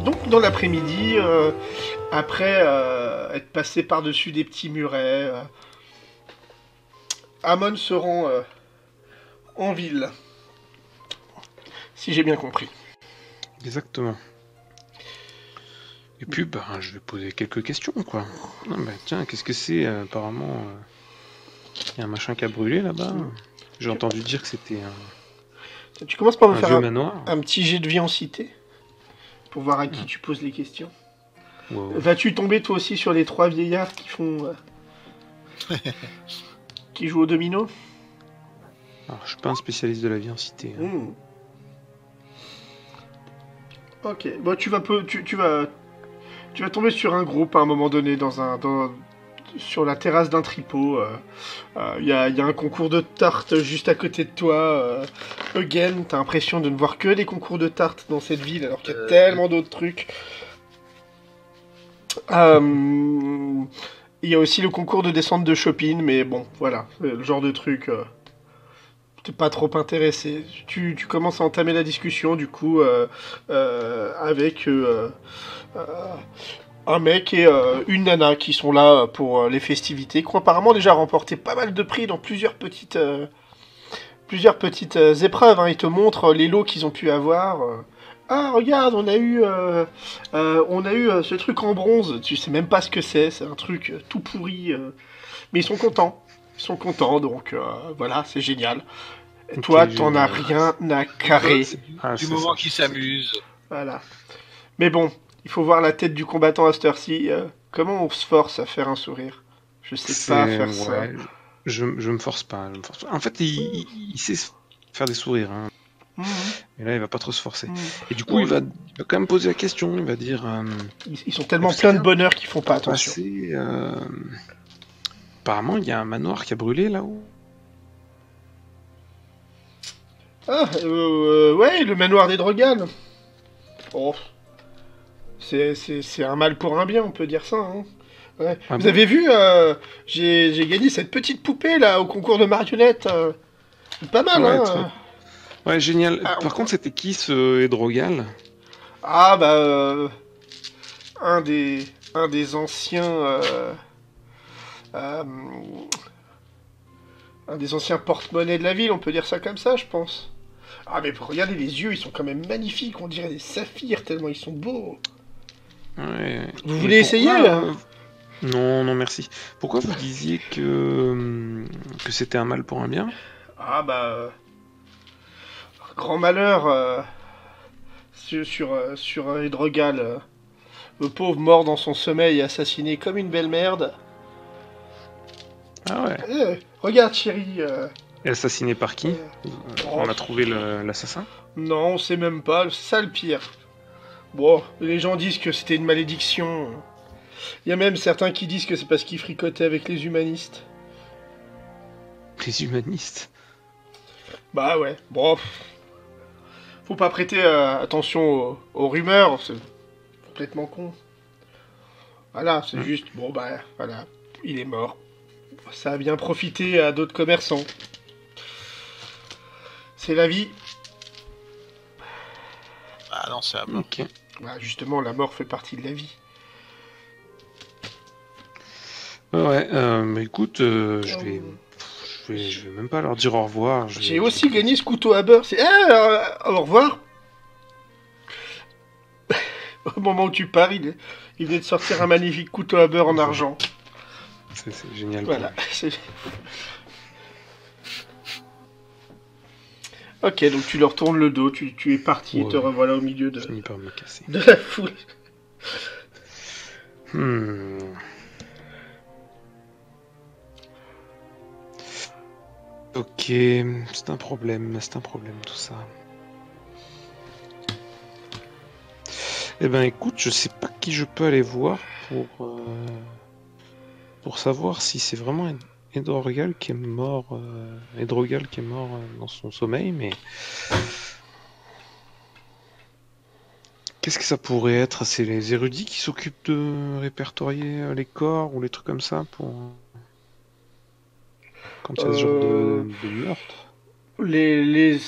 Donc dans l'après-midi, après être passé par-dessus des petits murets, Amon se rend en ville, si j'ai bien compris. Exactement. Et puis, bah, je vais poser quelques questions, quoi. Ah, bah, tiens, qu'est-ce que c'est apparemment, il y a un machin qui a brûlé là-bas. J'ai entendu dire que c'était Tu commences par me un faire vieux manoir. un petit jet de vie en cité, pour voir à qui Mm. tu poses les questions. Wow. Vas-tu tomber toi aussi sur les trois vieillards qui font... qui jouent au domino? Alors, je suis pas un spécialiste de la vie en cité. Hein. Hmm. Ok, bon, tu vas tomber sur un groupe à un moment donné sur la terrasse d'un tripot. Il y a un concours de tartes juste à côté de toi. Again, t'as l'impression de ne voir que des concours de tartes dans cette ville alors qu'il y a tellement d'autres trucs. Il y a aussi le concours de descente de shopping, mais bon, voilà, c'est le genre de truc. T'es pas trop intéressé. Tu commences à entamer la discussion du coup avec un mec et une nana qui sont là pour les festivités, qui ont apparemment déjà remporté pas mal de prix dans plusieurs petites épreuves. Hein. Ils te montrent les lots qu'ils ont pu avoir. Ah, regarde, on a eu ce truc en bronze. Tu sais même pas ce que c'est un truc tout pourri. Mais ils sont contents. Ils sont contents, donc voilà, c'est génial. Et Ok, toi, t'en as génial. rien à carrer. Ah, Du c'est moment ça. qu'ils s'amusent. Voilà. Mais bon, il faut voir la tête du combattant à cette heure-ci. Comment on se force à faire un sourire? Je sais pas faire ça. Ouais, je me force pas. En fait, il sait faire des sourires. Hein. Mhm. Mais là, il va pas trop se forcer. Mhm. Et du coup, il va quand même poser la question. Il va dire. Ils sont tellement Parce pleins qu'il de y a bonheur qu'ils font pas attention. passé, apparemment, il y a un manoir qui a brûlé là-haut. Ah, ouais, le manoir des Drogal. Oh, c'est un mal pour un bien, on peut dire ça. Hein. Ouais. Ah Vous bon? avez vu, j'ai gagné cette petite poupée là au concours de marionnettes. C'est pas mal, Ouais, hein. ouais, génial. Ah, Par contre, c'était qui ce Edrogal? ah, bah, un des anciens, euh, un des anciens porte-monnaie de la ville, on peut dire ça comme ça, je pense. Ah, mais regardez les yeux, ils sont quand même magnifiques, on dirait des saphirs tellement ils sont beaux. Ouais. Vous Et voulez essayer pourquoi, là Non, non, merci. Pourquoi vous disiez que c'était un mal pour un bien? Ah, bah, grand malheur sur Hydrogal. Le pauvre mort dans son sommeil, assassiné comme une belle merde. Ah ouais. Regarde, chérie. Et assassiné par qui? On a trouvé l'assassin? Non, on sait même pas, c'est ça le pire. Bon, les gens disent que c'était une malédiction. Il y a même certains qui disent que c'est parce qu'il fricotait avec les humanistes. Les humanistes. Bah ouais, bon. Faut pas prêter attention aux rumeurs, c'est complètement con. Voilà, c'est juste, bon bah voilà, il est mort. Ça a bien profité à d'autres commerçants. C'est la vie. Ah non, c'est à mort. Ok. Bah, justement, la mort fait partie de la vie. Ouais, bah écoute, je vais même pas leur dire au revoir. J'ai aussi gagné ce couteau à beurre. C'est... au revoir. Au moment où tu pars, il venait de sortir un magnifique couteau à beurre en argent. C'est génial. Voilà. Ok, donc tu leur tournes le dos, tu es parti et te Ouais. revoilà au milieu Je finis par me casser. de la foule. Ok, c'est un problème tout ça. Eh ben écoute, je sais pas qui je peux aller voir pour savoir si c'est vraiment Edrogal qui est mort, dans son sommeil, mais Qu'est-ce que ça pourrait être? C'est les érudits qui s'occupent de répertorier les corps ou les trucs comme ça pour quand il y a ce genre Euh, de meurtre? les, les...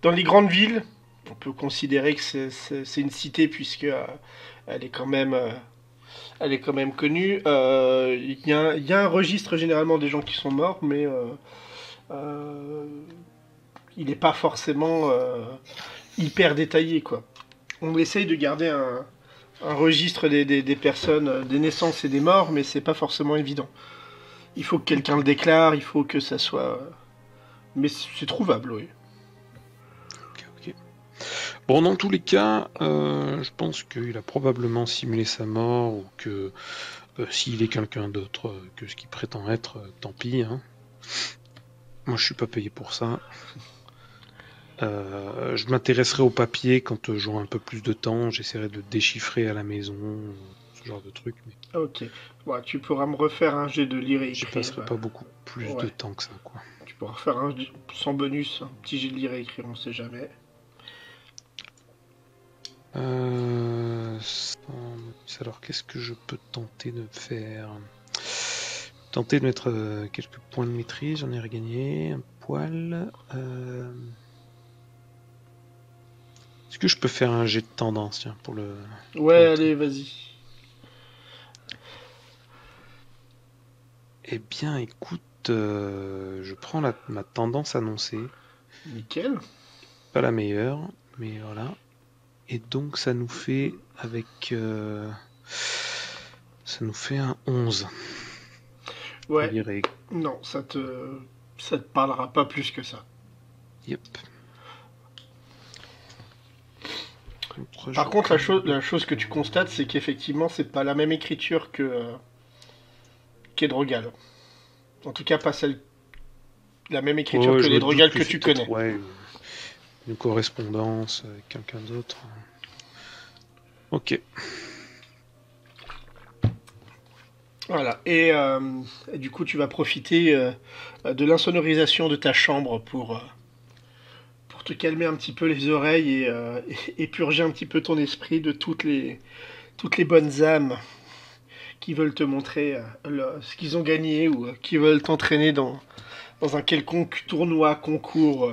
Dans les grandes villes, on peut considérer que c'est une cité puisque elle est quand même, elle est quand même connue. Il y a un registre généralement des gens qui sont morts, mais euh, il n'est pas forcément hyper détaillé, quoi. On essaye de garder un registre des personnes, des naissances et des morts, mais c'est pas forcément évident. Il faut que Ok, quelqu'un le déclare, il faut que ça soit. Mais c'est trouvable, oui. ok. Bon, dans tous les cas, je pense qu'il a probablement simulé sa mort ou que s'il est quelqu'un d'autre que ce qu'il prétend être, tant pis, hein. Moi, je suis pas payé pour ça. Je m'intéresserai au papier quand j'aurai un peu plus de temps. J'essaierai de le déchiffrer à la maison, ce genre de truc, mais Ok. Bon, tu pourras me refaire un jet de lire et j'y écrire. passerai pas beaucoup plus de Ouais. temps que ça, quoi. Tu pourras refaire un sans bonus, un petit jet de lire et écrire, on sait jamais. Alors, qu'est-ce que je peux tenter de faire? Tenter de mettre quelques points de maîtrise, j'en ai regagné un poil. Est-ce que je peux faire un jet de tendance, tiens, pour Ouais, le truc? allez, vas-y. Eh bien, écoute, je prends ma tendance annoncée. Nickel. Pas la meilleure, mais voilà. Et donc, ça nous fait un 11 pour Ouais, lire et... non, ça te parlera pas plus que ça. Yep. Contre, Par j'ai contre, quand la même... chose que tu constates, c'est qu'effectivement, c'est pas la même écriture qu'Edrogal. En tout cas, pas la même écriture Ouais, que je les me doute Drogal que que c'est tu peut-être connais. ouais, une correspondance avec quelqu'un d'autre. Ok. Voilà. Et du coup, tu vas profiter de l'insonorisation de ta chambre pour te calmer un petit peu les oreilles et purger un petit peu ton esprit de toutes les bonnes âmes qui veulent te montrer ce qu'ils ont gagné ou qui veulent t'entraîner dans un quelconque tournoi, concours.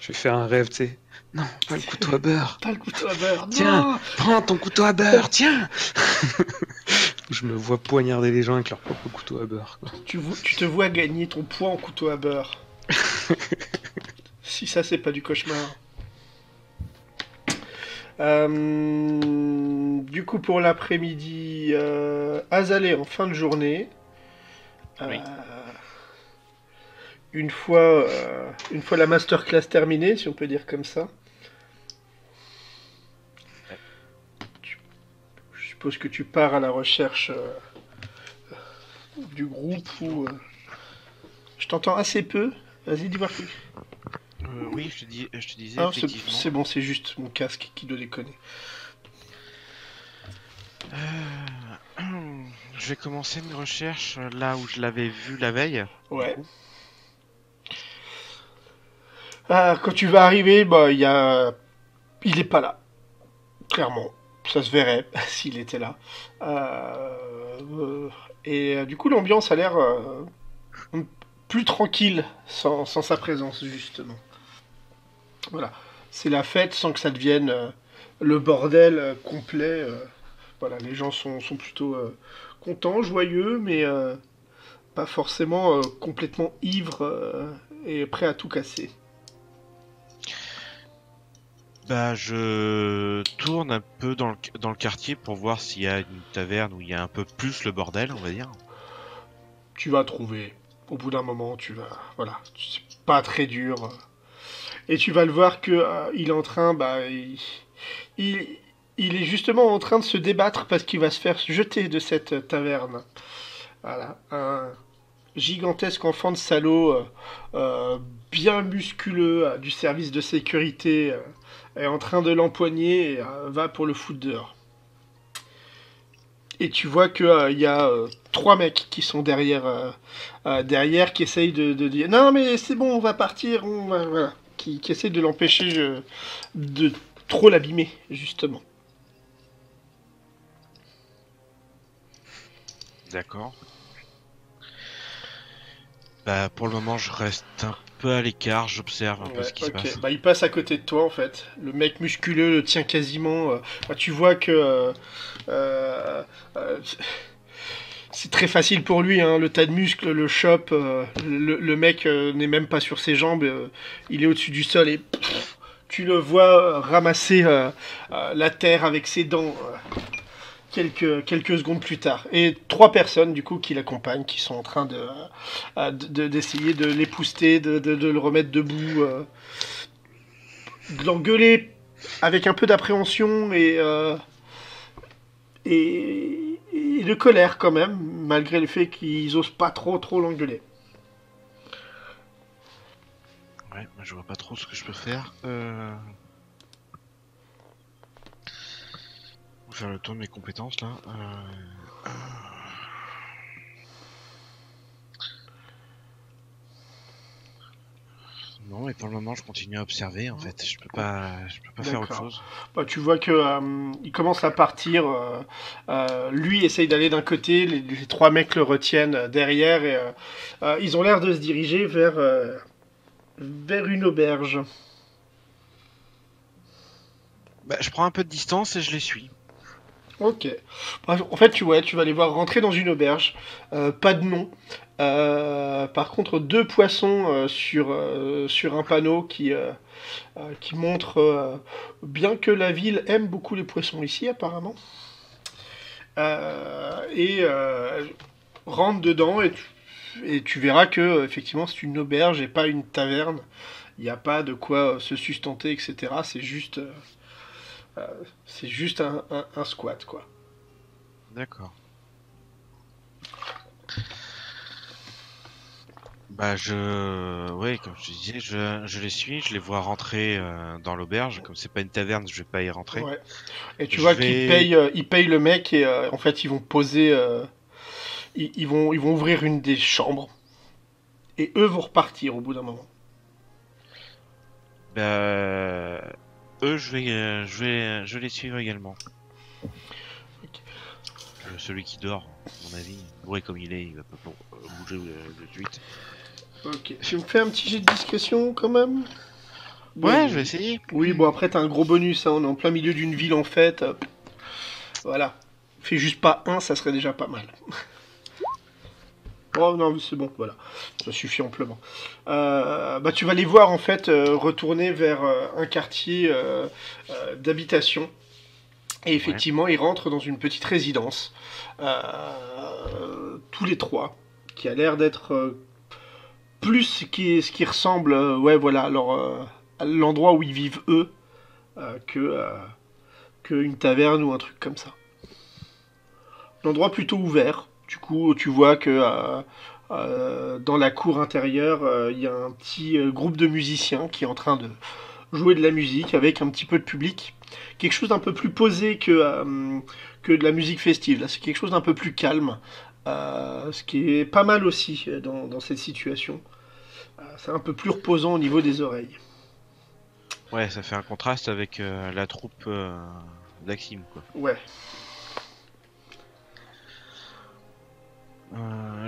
Je vais faire un rêve, tu sais. Non, pas le couteau à beurre. Pas le couteau à beurre, Tiens, non. prends ton couteau à beurre, tiens. Je me vois poignarder les gens avec leur propre couteau à beurre, quoi. Tu te vois gagner ton poids en couteau à beurre. Si ça, c'est pas du cauchemar. Du coup, pour l'après-midi, Azalée en fin de journée. Euh, Oui. une fois la masterclass terminée, si on peut dire comme ça, Ouais. je suppose que tu pars à la recherche du groupe Effectivement. ou. Je t'entends assez peu. Vas-y, dis voir plus. Oui, je te disais Ah, effectivement. c'est bon, c'est juste mon casque qui doit déconner. Je vais commencer mes recherches là où je l'avais vu la veille, du Ouais. coup. Ah, quand tu vas arriver, bah, il est pas là, clairement. Ça se verrait s'il était là. Du coup, l'ambiance a l'air plus tranquille sans sa présence, justement. Voilà. C'est la fête sans que ça devienne le bordel complet. Voilà, les gens sont plutôt contents, joyeux, mais pas forcément complètement ivres et prêts à tout casser. Bah, je tourne un peu dans le quartier pour voir s'il y a une taverne où il y a un peu plus le bordel, on va dire. Tu vas trouver. Au bout d'un moment, tu vas. Voilà. C'est pas très dur. Et tu vas le voir que il est en train. Bah, il, il est justement en train de se débattre parce qu'il va se faire jeter de cette taverne. Voilà. Un gigantesque enfant de salaud, bien musculeux, du service de sécurité, est en train de l'empoigner et va pour le foutre dehors. Et tu vois que il y a trois mecs qui sont derrière qui essayent de dire non mais c'est bon on va partir, voilà, qui essayent de l'empêcher de trop l'abîmer, justement. D'accord. Bah, pour le moment, je reste un peu à l'écart, j'observe un peu Ouais, ce qui se passe. bah il passe à côté de toi en fait. Le mec musculeux le tient quasiment. Bah, tu vois que euh, euh, c'est très facile pour lui, hein, le tas de muscles le chope. Le mec n'est même pas sur ses jambes, il est au-dessus du sol et tu le vois ramasser la terre avec ses dents quelques secondes plus tard. Et trois personnes du coup qui l'accompagnent, qui sont en train d'essayer de l'épouster, de le remettre debout, de l'engueuler avec un peu d'appréhension et de colère quand même, malgré le fait qu'ils osent pas trop l'engueuler. Ouais, moi, je vois pas trop ce que je peux faire. On va faire le tour de mes compétences là. Non, mais pour le moment, je continue à observer. En fait, je peux pas faire autre D'accord. chose. Bah, tu vois que il commence à partir. Lui essaye d'aller d'un côté, les trois mecs le retiennent derrière et ils ont l'air de se diriger vers une auberge. Bah, je prends un peu de distance et je les suis. Ok. En fait, tu vas les voir rentrer dans une auberge. Pas de nom. Par contre, deux poissons sur un panneau qui montre, bien que la ville aime beaucoup les poissons ici, apparemment. Et rentre dedans et tu verras que effectivement c'est une auberge et pas une taverne. Il n'y a pas de quoi se sustenter, etc. Euh, c'est juste un squat, quoi. D'accord. Bah ouais, comme je te disais, je les suis, je les vois rentrer dans l'auberge. Comme c'est pas une taverne, je vais pas y rentrer. Ouais. Et tu Je vois qu'ils vais, payent, ils payent le mec et en fait ils vont poser, ils vont ouvrir une des chambres et eux vont repartir au bout d'un moment. bah, eux, je vais les suivre également. Ok. Celui qui dort, à mon avis, bourré comme il est, il va pas bouger de suite. Ok. Tu me fais un petit jet de discrétion quand même. Ouais, Bon, je vais essayer. oui, bon après t'as un gros bonus, hein, on est en plein milieu d'une ville en fête. Voilà. Fais juste pas un, ça serait déjà pas mal. Oh non, c'est bon, voilà. Ça suffit amplement. Bah, tu vas les voir en fait retourner vers un quartier d'habitation. Et Ouais. effectivement, ils rentrent dans une petite résidence. Tous les trois. Qui a l'air d'être plus ce qui ressemble ouais, voilà, à l'endroit où ils vivent eux que une taverne ou un truc comme ça. L'endroit plutôt ouvert. Du coup, tu vois que dans la cour intérieure, il y a un petit groupe de musiciens qui est en train de jouer de la musique avec un petit peu de public. Quelque chose d'un peu plus posé que de la musique festive. Là, c'est quelque chose d'un peu plus calme. Ce qui est pas mal aussi dans cette situation. C'est un peu plus reposant au niveau des oreilles. Ouais, ça fait un contraste avec la troupe d'Axim, quoi. Ouais.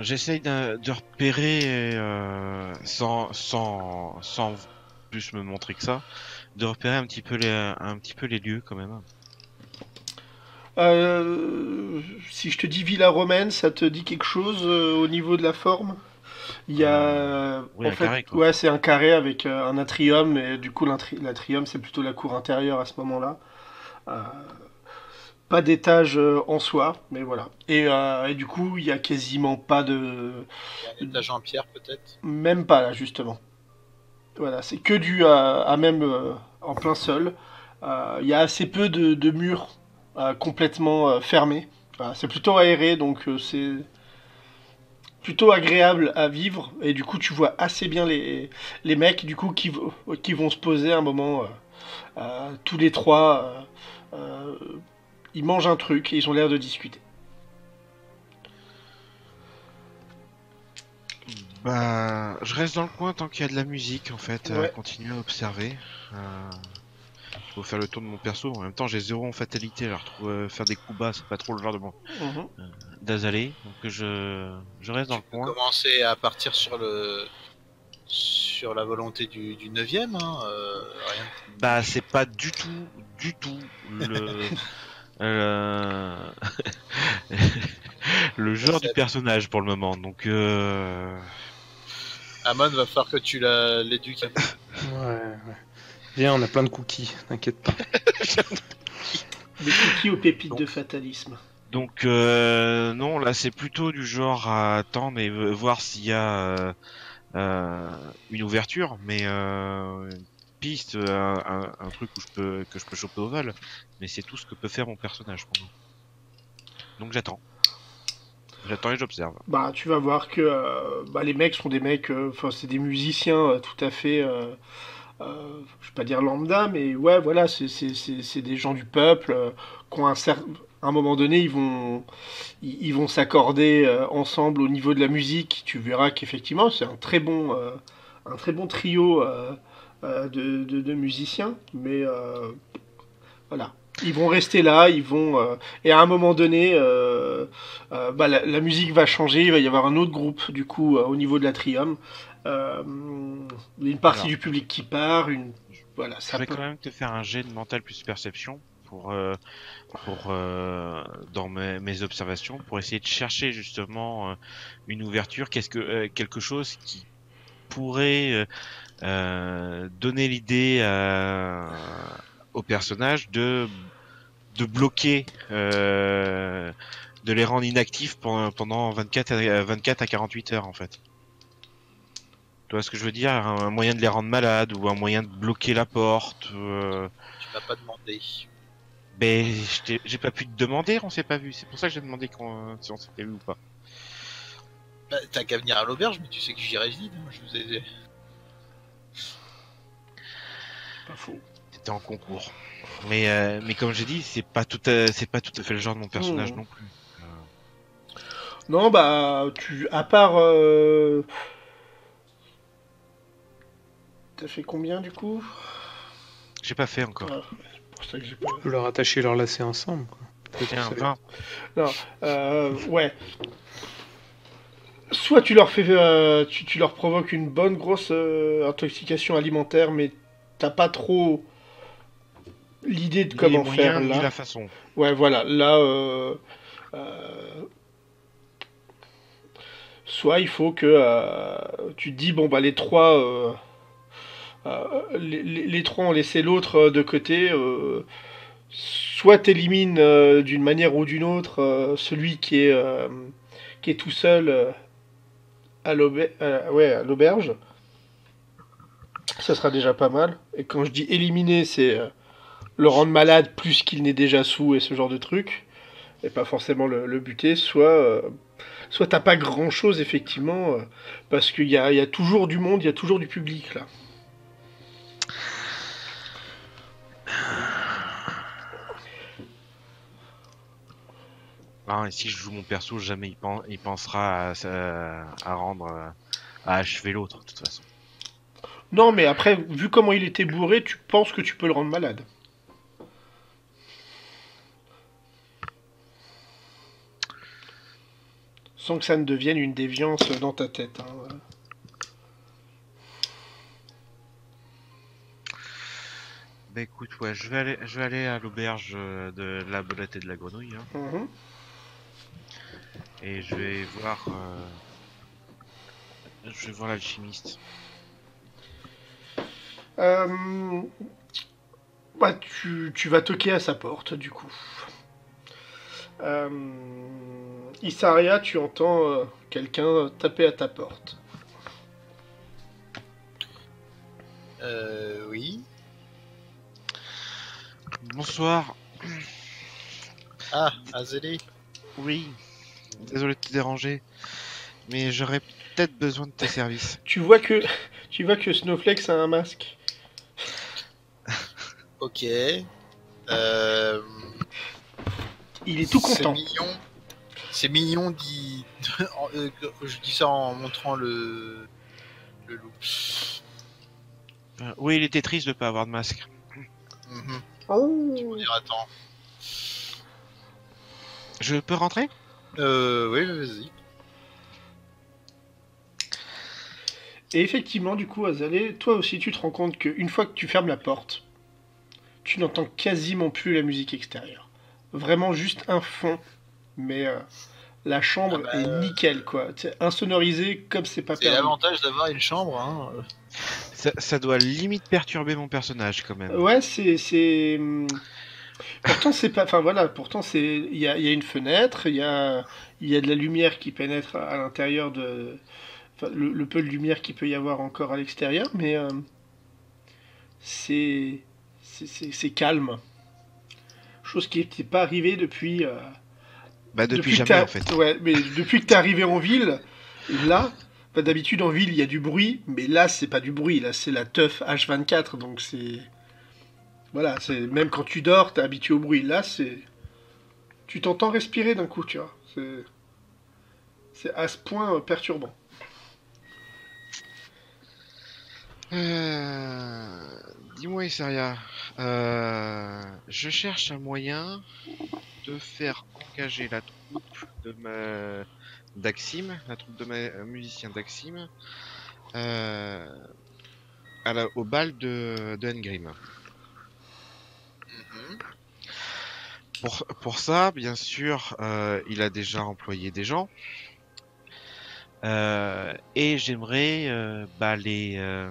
J'essaye de repérer, sans plus me montrer que ça, de repérer un petit peu les lieux quand même. Si je te dis Villa Romaine, ça te dit quelque chose au niveau de la forme? Il y a, Oui, en un fait, carré quoi. ouais, c'est un carré avec un atrium, et du coup, l'atrium, c'est plutôt la cour intérieure à ce moment-là. Euh, Pas d'étage en soi, mais voilà. Et du coup, il y a quasiment pas de. Il y a un étage en pierre peut-être. Même pas là, justement. Voilà, c'est que du à même en plein sol. Il y a assez peu de murs complètement fermés. Voilà, c'est plutôt aéré, donc c'est plutôt agréable à vivre. Et du coup, tu vois assez bien les mecs du coup qui vont se poser un moment. Tous les trois, ils mangent un truc et ils ont l'air de discuter. Je reste dans le coin tant qu'il y a de la musique en fait, Ouais. continuer à observer. Euh, pour faire le tour de mon perso. En même temps, j'ai 0 en fatalité. Alors, faire des coups bas, c'est pas trop le genre de Mhm. d'Azalée. Donc, je reste dans le coin. Commencer à partir sur la volonté du 9ème, hein, rien de... Bah, c'est pas du tout le euh, le genre du personnage pour le moment. Donc, Amon, va falloir que tu l'éduques un peu. Ouais. Viens, on a plein de cookies, t'inquiète pas. Des cookies aux pépites Donc- de fatalisme. Donc non, là c'est plutôt du genre à attendre et voir s'il y a une ouverture, mais une piste, un truc où que je peux choper au vol. Mais c'est tout ce que peut faire mon personnage pour moi. Donc j'attends. J'attends et j'observe. Bah, tu vas voir que les mecs sont des mecs, enfin, c'est des musiciens tout à fait, je vais pas dire lambda, mais ouais, voilà, c'est des gens du peuple qui ont à un moment donné, ils vont s'accorder ensemble au niveau de la musique. Tu verras qu'effectivement, c'est un très bon trio de musiciens, mais voilà. Ils vont rester là, et à un moment donné, la musique va changer, il va y avoir un autre groupe, du coup, au niveau de l'Atrium. Une partie Alors, du public qui part, voilà, Je ça vais peut... quand même te faire un jet de mental plus perception pour dans mes observations, pour essayer de chercher justement une ouverture, quelque chose qui pourrait donner l'idée au personnage de bloquer, de les rendre inactifs pendant 24 à 48 heures en fait. Tu vois ce que je veux dire? Un moyen de les rendre malades ou un moyen de bloquer la porte. Tu m'as pas demandé. Ben, j'ai pas pu te demander, on s'est pas vu. C'est pour ça que j'ai demandé si on s'était vu ou pas. Bah, t'as qu'à venir à l'auberge, mais tu sais que j'y réside. Moi, je vous ai... Pas faux. C'était en concours. Mais comme j'ai dit, c'est pas tout à fait le genre de mon personnage Mmh. non plus. Non, bah, à part... T'as fait combien, du coup? J'ai pas fait encore. Ah, c'est pour ça que j'ai pas... Tu peux leur attacher leurs lacets ensemble, quoi. Tiens, Ça- 20. Non, ouais. Soit tu leur fais, tu leur provoques une bonne grosse intoxication alimentaire, mais t'as pas trop l'idée de Ni les comment faire moyens, ni là. la façon. Ouais, voilà, là, soit il faut que tu te dis, bon, bah les trois, les trois ont laissé l'autre de côté. Soit t'élimines d'une manière ou d'une autre qui est tout seul ouais, à l'auberge. Ça sera déjà pas mal. Et quand je dis éliminer, c'est le rendre malade plus qu'il n'est déjà sous et ce genre de truc. Et pas forcément le buter. Soit t'as pas grand chose, effectivement, parce il y a toujours du monde, il y a toujours du public là. Hein, et si je joue mon perso, jamais il pensera à rendre, à achever l'autre, de toute façon. Non, mais après, vu comment il était bourré, tu penses que tu peux le rendre malade. Sans que ça ne devienne une déviance dans ta tête. Hein. Bah écoute, ouais, je vais aller à l'auberge de la belette et de la grenouille, hein, Mhm. et je vais voir l'alchimiste. Euh, Bah, tu vas toquer à sa porte, du coup. Euh, Issaria, tu entends quelqu'un taper à ta porte. Oui. Bonsoir. Ah, Azélé. Oui. Désolé de te déranger, mais j'aurais peut-être besoin de tes services. Tu vois que Snowflake a un masque. Ok. Il est tout C'est content. mignon. C'est mignon je dis ça en montrant le loup. Oui, il était triste de pas avoir de masque. Mhm. Oh. On dirait, attends. Je peux rentrer? Oui, vas-y. Et effectivement, du coup, Azalée, toi aussi, tu te rends compte qu'une fois que tu fermes la porte, tu n'entends quasiment plus la musique extérieure. Vraiment juste un fond, mais la Ah chambre bah, est nickel, quoi. C'est insonorisé comme c'est pas c'est permis. l'avantage d'avoir une chambre, hein. Ça doit limite perturber mon personnage quand même. Ouais, pourtant, c'est pas. Enfin voilà, pourtant, c'est. Il y a une fenêtre, il y a de la lumière qui pénètre à l'intérieur de. Enfin, le peu de lumière qu'il peut y avoir encore à l'extérieur, mais c'est. C'est calme. Chose qui n'était pas arrivée depuis. Bah depuis Depuis que jamais t'as. en fait. Ouais, mais depuis que t'es arrivé en ville, là. Bah, d'habitude en ville il y a du bruit, mais là c'est pas du bruit, là c'est la teuf H24, donc c'est. Voilà, c'est même quand tu dors, t'es habitué au bruit. Là c'est. Tu t'entends respirer d'un coup, tu vois. C'est à ce point perturbant. Dis-moi Issaria, je cherche un moyen de faire engager la troupe d'Axim, la troupe de musiciens d'Axim, euh, au bal de Ngrim. Mhm. Pour ça, bien sûr, il a déjà employé des gens. Et j'aimerais les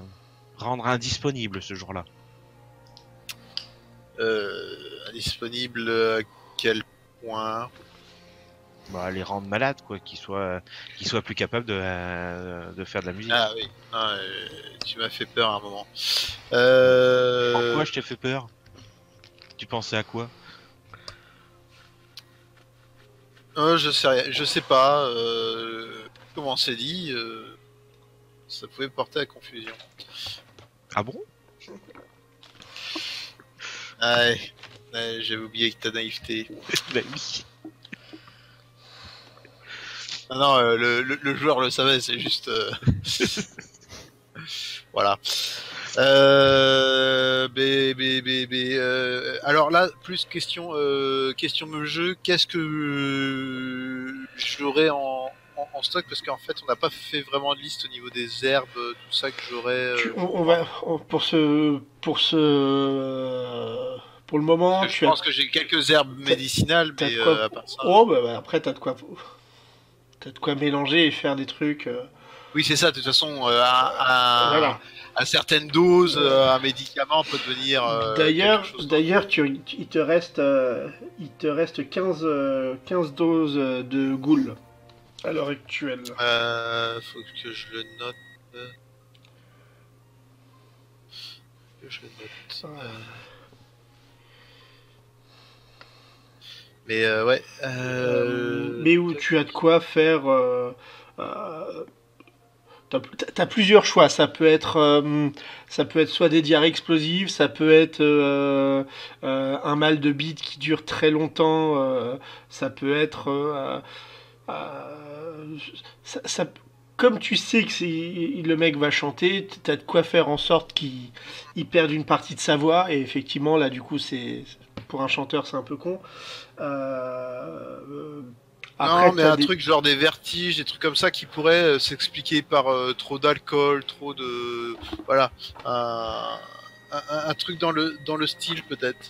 rendre indisponibles ce jour-là. Disponible à quel point? Bah, les rendre malades, quoi, qu'ils soient plus capables de faire de la musique. Ah oui, ah, tu m'as fait peur à un moment. En quoi je t'ai fait peur? Tu pensais à quoi? Je sais pas. Comment c'est dit, ça pouvait porter à confusion. Ah bon? Ah, ouais, ouais, j'avais oublié que ta naïveté. Bah oui. Ah non, le joueur le savait, c'est juste. Voilà. Alors là, plus question de jeu, qu'est-ce que j'aurais en stock? Parce qu'en fait, on n'a pas fait vraiment de liste au niveau des herbes, tout ça que j'aurais. On va. Pour le Parce moment, que je tu as. pense que j'ai quelques herbes médicinales, T'as mais de quoi. à part ça. Oh, après, t'as de quoi. T'as de quoi mélanger et faire des trucs. Oui, c'est ça. De toute façon, Voilà. à certaines doses, un médicament peut devenir quelque chose d'autre. D'ailleurs, il te reste 15 doses de ghoul à l'heure actuelle. Faut que je le note. Que je le note. Mais ouais. Mais où tu as de quoi faire. T'as plusieurs choix. Ça peut être soit des diarrhées explosives, ça peut être un mal de bite qui dure très longtemps, ça peut être. Ça- comme tu sais que le mec va chanter, t'as de quoi faire en sorte qu'il perde une partie de sa voix. Et effectivement, là, du coup, pour un chanteur, c'est un peu con. Après, Non, mais un truc genre des vertiges, des trucs comme ça qui pourraient s'expliquer par trop d'alcool, trop de. Voilà. Un truc dans le style peut-être.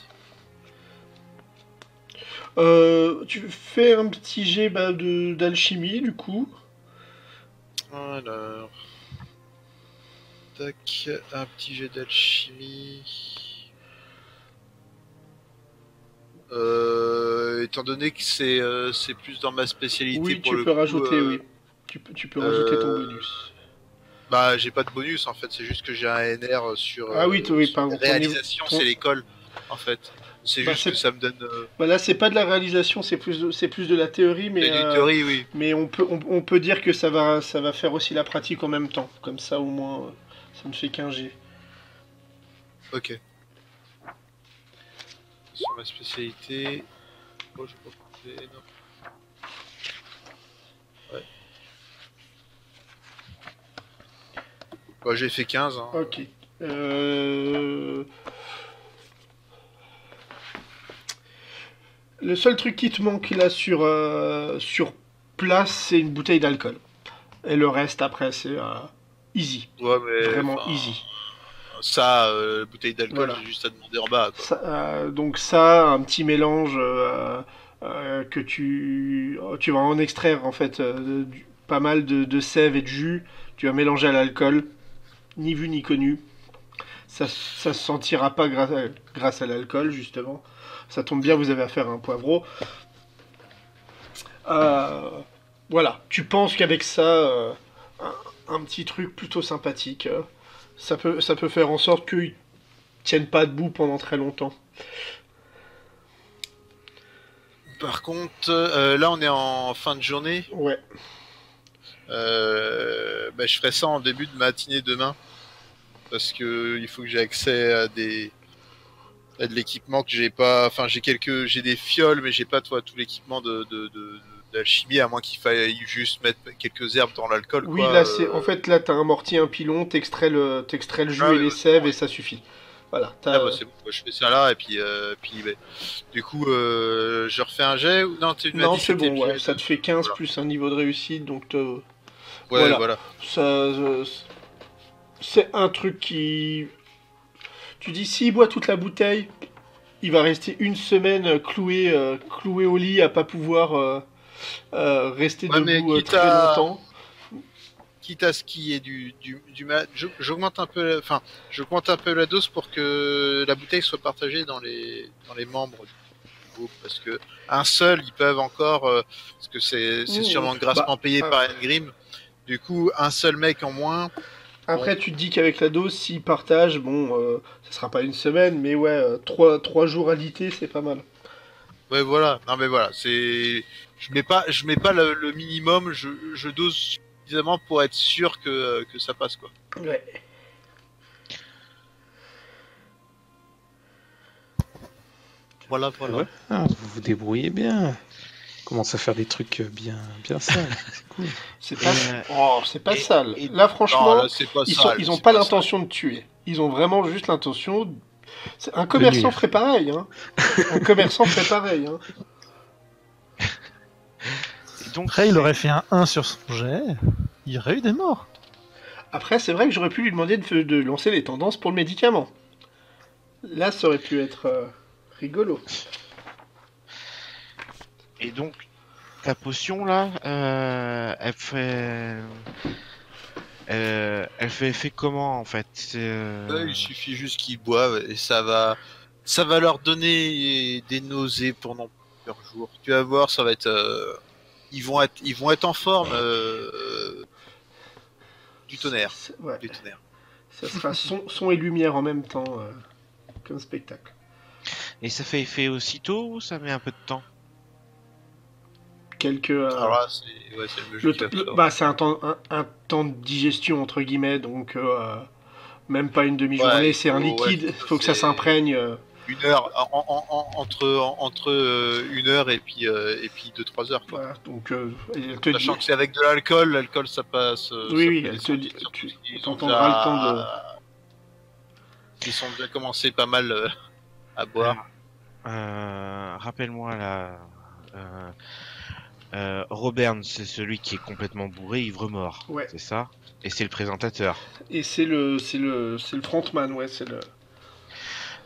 Tu fais un petit jet d'alchimie, du coup. Alors. Tac, un petit jet d'alchimie. Étant donné que c'est plus dans ma spécialité Oui, pour tu le peux coup, rajouter, oui. Tu peux rajouter ton bonus. Bah, j'ai pas de bonus en fait, c'est juste que j'ai un NR sur, Ah oui, oui, sur pardon. les réalisations, c'est l'école en fait. C'est Bah, juste que ça me donne. Là, c'est pas de la réalisation, c'est plus de la théorie, C'est du théorie, oui. mais on peut dire que ça va faire aussi la pratique en même temps. Comme ça, au moins, ça ne fait qu'un G. Ok. Sur ma spécialité. Oh, je peux pas couper, non. Ouais. Bah, j'ai fait 15. Hein. Ok. Le seul truc qui te manque là sur place, c'est une bouteille d'alcool. Et le reste après, c'est easy. Ouais, mais Vraiment enfin, easy. ça, bouteille d'alcool, Voilà. j'ai juste à demander en bas, quoi. Donc ça, un petit mélange que tu vas en extraire en fait pas mal de sève et de jus. Tu vas mélanger à l'alcool, ni vu ni connu. Ça se sentira pas grâce à l'alcool justement. Ça tombe bien, vous avez affaire à un poivreau. Euh, voilà, tu penses qu'avec ça, un petit truc plutôt sympathique, ça peut faire en sorte qu'ils tiennent pas debout pendant très longtemps. Par contre, là, on est en fin de journée. Ouais. Bah, je ferai ça en début de matinée demain. Parce que il faut que j'ai accès à de l'équipement que j'ai pas. Enfin, j'ai des fioles, mais j'ai pas tout l'équipement d'alchimie, à moins qu'il faille juste mettre quelques herbes dans l'alcool. Oui, Quoi. là, là, t'as un mortier, un pilon, t'extrais le jus et les sèves et ça suffit. Voilà. Ah bah c'est bon, je fais ça là et puis, bah, du coup, je refais un jet ou non, tu m'as Non, dit c'est c'était bon, ouais, pied, ça te fait 15 voilà. plus un niveau de réussite, donc Ouais, voilà. voilà. C'est un truc qui... Tu dis, s'il boit toute la bouteille, il va rester une semaine cloué au lit à pas pouvoir rester Ouais, mais debout très longtemps. Quitte à ce qu'il y ait du mal, j'augmente un peu, enfin, je compte un peu la dose pour que la bouteille soit partagée dans les membres du groupe, parce que un seul, ils peuvent encore, parce que c'est sûrement grassement payé par Engrim. Du coup, un seul mec en moins. Après, tu te dis qu'avec la dose, s'ils partagent, bon, ça sera pas une semaine, mais ouais, 3 jours à l'été, c'est pas mal. Ouais, voilà. Non, mais voilà, je mets pas le minimum, je dose suffisamment pour être sûr que ça passe, quoi. Ouais. Voilà. Ouais. Ah, vous vous débrouillez bien. Commence à faire des trucs bien sales. C'est cool. C'est pas sale. et- Là, franchement, Non, là, c'est pas sale, ils ont c'est pas pas l'intention de tuer. Ils ont vraiment juste l'intention. Un commerçant nuire. ferait pareil, hein. Un commerçant ferait pareil, hein. Et donc, Après, il aurait fait un 1 sur son jet, il y aurait eu des morts. Après, c'est vrai que j'aurais pu lui demander de lancer les tendances pour le médicament. Là, ça aurait pu être rigolo. Et donc, ta potion là, elle fait effet comment en fait? Il suffit juste qu'ils boivent et ça va leur donner des nausées pendant plusieurs jours. Tu vas voir, ça va être, ils vont être en forme du tonnerre. Ouais. Du tonnerre. Ça sera son et lumière en même temps, comme spectacle. Et ça fait effet aussitôt ou ça met un peu de temps? Alors là, c'est le jeu qui va faire. C'est un temps de digestion entre guillemets, donc même pas une demi-journée, c'est un liquide, faut que ça s'imprègne. Une heure entre 1 heure et puis 2-3 heures. Quoi. Voilà, donc Sachant que c'est avec de l'alcool ça passe. Oui, ça elle passe tu ils ont entendras le temps de. Ils sont déjà commencé pas mal à boire. Rappelle-moi là. Robert, c'est celui qui est complètement bourré, ivre-mort. Ouais. C'est ça? Et c'est le présentateur. Et c'est le frontman, ouais, c'est le.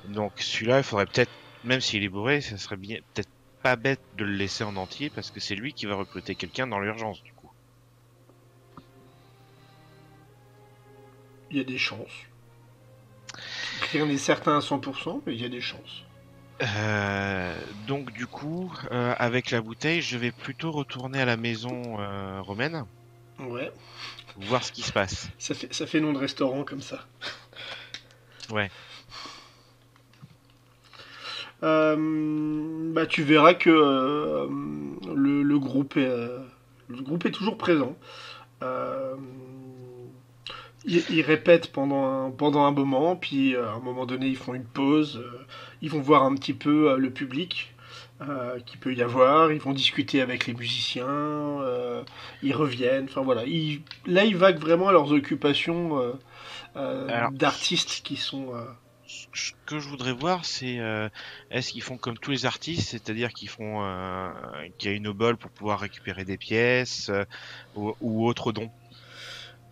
Donc celui-là, il faudrait peut-être, même s'il est bourré, ça serait bien, peut-être pas bête de le laisser en entier parce que c'est lui qui va recruter quelqu'un dans l'urgence du coup. Il y a des chances. Rien n'est certain à 100%, mais il y a des chances. Donc du coup, avec la bouteille, je vais plutôt retourner à la maison romaine, Ouais. voir ce qui se passe. Ça fait nom de restaurant comme ça. Ouais. Tu verras que le groupe est toujours présent. Ils répètent pendant un moment, puis à un moment donné ils font une pause, ils vont voir un petit peu le public qu'il peut y avoir, ils vont discuter avec les musiciens, ils reviennent, enfin voilà. Là ils vaguent vraiment à leurs occupations Alors, d'artistes qui sont Ce que je voudrais voir, c'est est-ce qu'ils font comme tous les artistes, c'est-à-dire qu'ils font qu'il y a une obole pour pouvoir récupérer des pièces ou autres dons.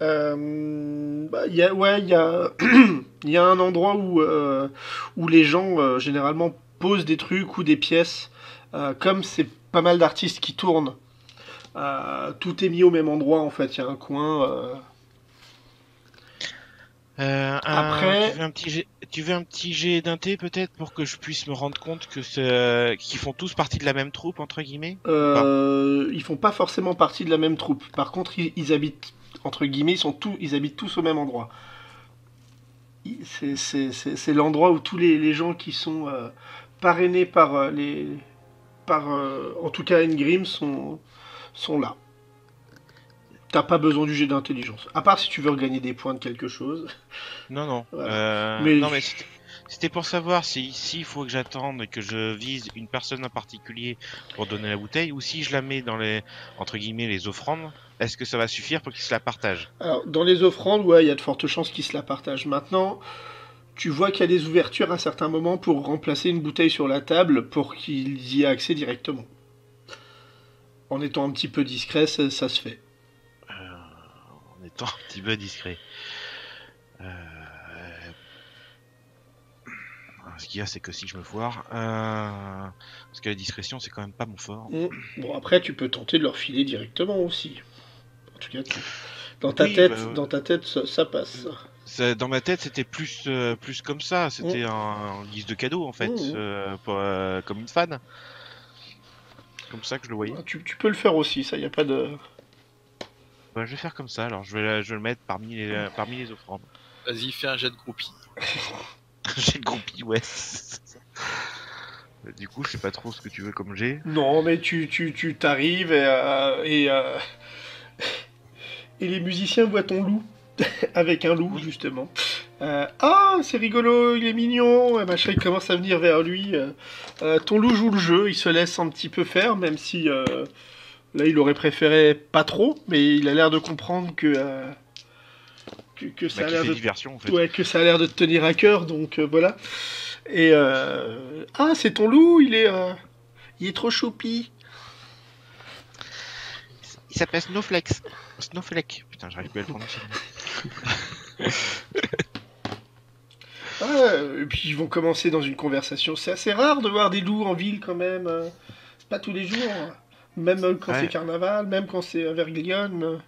Il y a, ouais, il y a, il y a un endroit où les gens généralement posent des trucs ou des pièces. Comme c'est pas mal d'artistes qui tournent, tout est mis au même endroit en fait. Il y a un coin. Après, Tu veux un petit jet d'inté peut-être pour que je puisse me rendre compte que qu'ils font tous partie de la même troupe entre guillemets ou pas. ils font pas forcément partie de la même troupe. Par contre, ils habitent entre guillemets, ils habitent tous au même endroit. C'est l'endroit où tous les gens qui sont parrainés par en tout cas Ingrim sont là. T'as pas besoin du jet d'intelligence. À part si tu veux regagner des points de quelque chose. Non non. Voilà. Non mais c'était pour savoir si il faut que j'attende et que je vise une personne en particulier pour donner la bouteille ou si je la mets dans les entre guillemets les offrandes, est-ce que ça va suffire pour qu'ils se la partagent? Alors, dans les offrandes, ouais, il y a de fortes chances qu'ils se la partagent. Maintenant, tu vois qu'il y a des ouvertures à certains moments pour remplacer une bouteille sur la table pour qu'ils y aient accès directement. En étant un petit peu discret, ça se fait. En étant un petit peu discret. Ce qu'il y a, c'est que si je me foire, parce que la discrétion, c'est quand même pas mon fort. Bon, après, tu peux tenter de leur filer directement aussi. En tout cas, dans ta tête, ça passe. Dans ma tête, c'était plus comme ça. C'était en guise de cadeau, en fait, comme une fan. Comme ça que je le voyais. Tu peux le faire aussi, ça, y a pas de... Bah, je vais faire comme ça, alors je vais le mettre parmi les offrandes. Vas-y, fais un jet de groupie. J'ai le groupie, ouais. Du coup, je sais pas trop ce que tu veux comme jet. Non, mais tu t'arrives et les musiciens voient ton loup. Avec un loup, justement. Ah, c'est rigolo, il est mignon. Et machin, il commence à venir vers lui. Ton loup joue le jeu, il se laisse un petit peu faire, même si là, il aurait préféré pas trop, mais il a l'air de comprendre que ça a l'air de diversion, en fait. ouais, que ça a l'air de te tenir à cœur, donc voilà. Et ah, c'est ton loup, il est trop choupi. Il s'appelle Snowflex. Snowflake. Putain, j'arrive plus à le prononcer. Et puis ils vont commencer dans une conversation. C'est assez rare de voir des loups en ville quand même. C'est pas tous les jours. Même quand c'est carnaval, même quand c'est Verglion.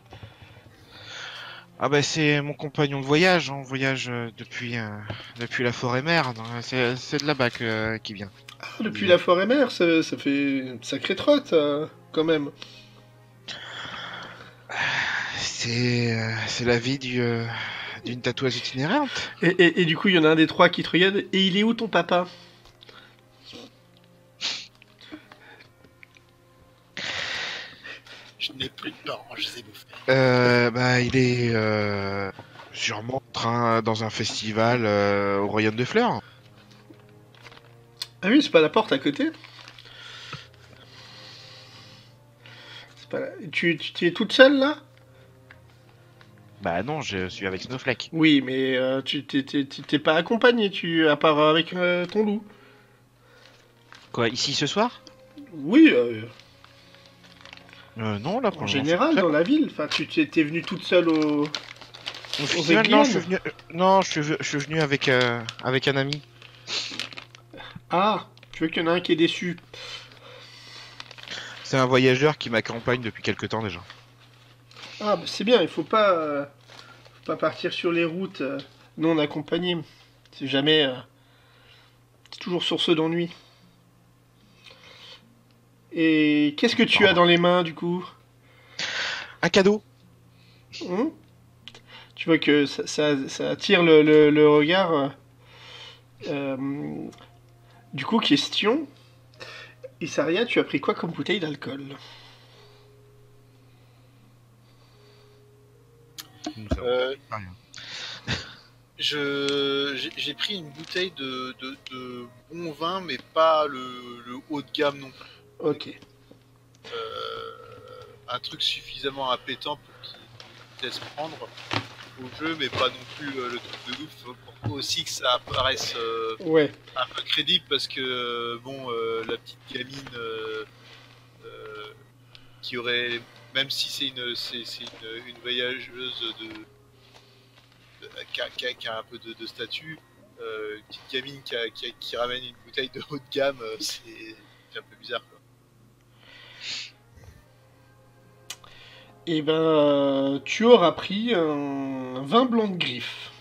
Ah bah c'est mon compagnon de voyage. On voyage depuis la forêt mère. C'est de là-bas qu'il vient. Ah, depuis la forêt mère, ça fait une sacrée trotte quand même. C'est la vie d'une tatoueuse itinérante. Et du coup, il y en a un des trois qui te regarde. Et il est où ton papa? Je n'ai plus de parents, je sais bouffer. Bah il est sûrement en train dans un festival au Royaume de Fleurs. Ah oui, c'est pas la porte à côté. C'est pas la... Tu es toute seule là? Bah non, je suis avec Snowflake. Oui, mais tu t'es pas accompagné, à part avec ton loup. Quoi, ici ce soir? Oui, Non, là pour en le général, moment, dans la ville. Enfin, tu t'es venu toute seule au festival, non, je suis venu avec un ami. Ah, tu veux qu'il y en a un qui est déçu. C'est un voyageur qui m'accompagne depuis quelque temps déjà. Ah, bah, c'est bien, il faut pas partir sur les routes non accompagnées. C'est jamais... c'est toujours source d'ennui. Et qu'est-ce que tu as dans les mains, du coup? Un cadeau. Tu vois que ça attire le regard. Du coup, question. Isaria, tu as pris quoi comme bouteille d'alcool? J'ai pris une bouteille de bon vin, mais pas le haut de gamme non plus. Ok. Un truc suffisamment appétant pour qu'il laisse prendre. au jeu, mais pas non plus le truc de ouf, pour aussi que ça paraisse Ouais. un peu crédible, parce que la petite gamine qui aurait, même si c'est une voyageuse qui a un peu de statut, une petite gamine qui ramène une bouteille de haut de gamme, c'est un peu bizarre, quoi. Et ben, tu auras pris un vin blanc de griffe.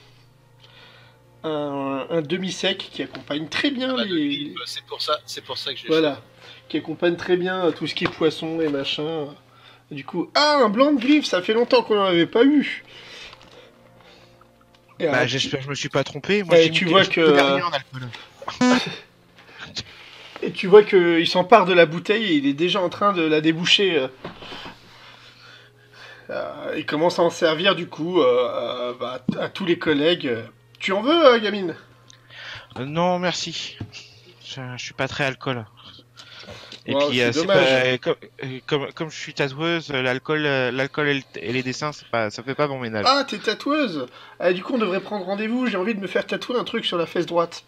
Un demi-sec qui accompagne très bien Ah bah, les... le griffe, c'est pour ça que j'ai Voilà. Qui accompagne très bien tout ce qui est poisson et machin. Du coup, un blanc de griffe, ça fait longtemps qu'on n'en avait pas eu. Et Bah, alors, j'espère que je me suis pas trompé. Moi, Ouais, j'ai tu mis vois je que- connais rien en alcool. et tu vois qu'il s'empare de la bouteille et il est déjà en train de la déboucher. Il commence à en servir du coup à tous les collègues. Tu en veux, gamine? Non, merci. Je suis pas très alcool. Et Wow, puis, c'est c'est dommage. pas, comme je suis tatoueuse, l'alcool et les dessins, ça fait pas bon ménage. Ah, t'es tatoueuse? Ah, du coup, on devrait prendre rendez-vous. J'ai envie de me faire tatouer un truc sur la fesse droite.